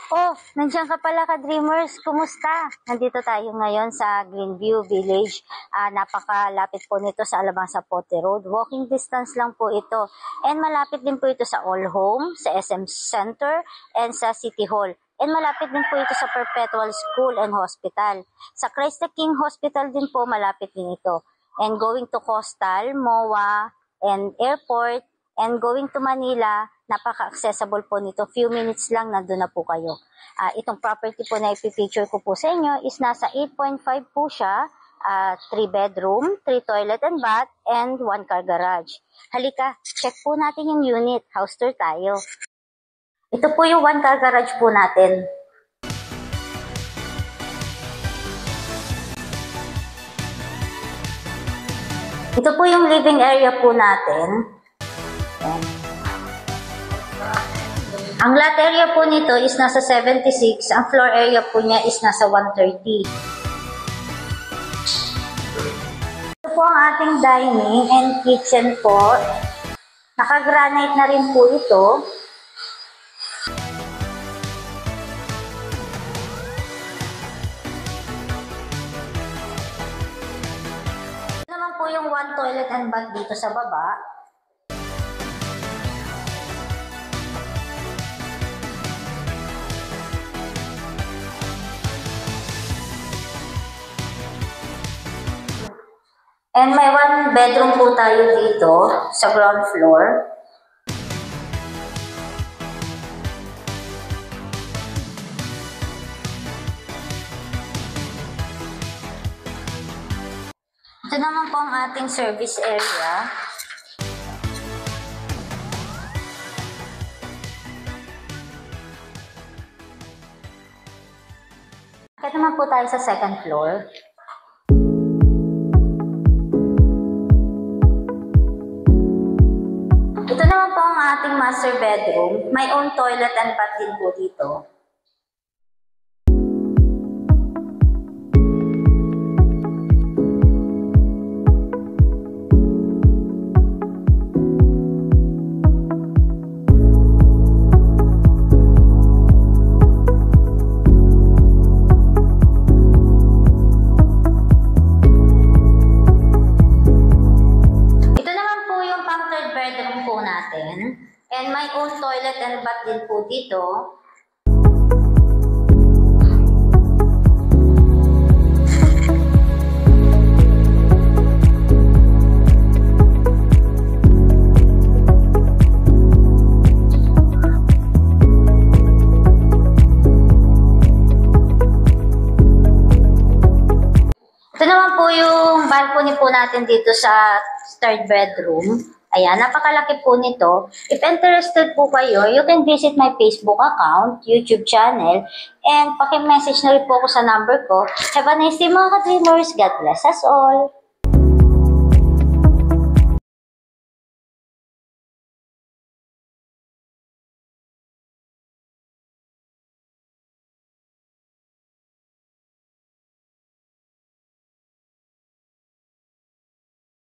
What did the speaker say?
Oh, nandiyan ka pala ka-dreamers. Kumusta? Nandito tayo ngayon sa Greenview Village. Napakalapit po nito sa Alabang Pote Road. Walking distance lang po ito. And malapit din po ito sa All Home, sa SM Center, and sa City Hall. And malapit din po ito sa Perpetual School and Hospital. Sa Christ the King Hospital din po malapit din ito. And going to Coastal, MOA, and Airport, and going to Manila, napaka-accessible po nito. Few minutes lang, nandun na po kayo. Itong property po na ipipicture ko po sa inyo is nasa 8.5 po siya. 3 bedroom, 3 toilet and bath, and 1 car garage. Halika, check po natin yung unit. House tour tayo. Ito po yung 1 car garage po natin. Ito po yung living area po natin. Ang lot area po nito is nasa 76. Ang floor area po niya is nasa 130. Ito po ang ating dining and kitchen po. Naka-granite na rin po ito. Ito naman po yung 1 toilet and bath dito sa baba. And may 1 bedroom po tayo dito sa ground floor. Ito naman po ang ating service area. Kaya naman po tayo sa second floor. Ito naman po ang ating master bedroom. May own toilet and bath din po dito. And my own toilet and bath din po dito. Ito naman po yung balcony po natin dito sa third bedroom. Ayan, napakalaki po nito. If interested po kayo, you can visit my Facebook account, YouTube channel, and paki-message na rin po ako sa number ko. Have a nice day mga ka-dreamers. God bless us all.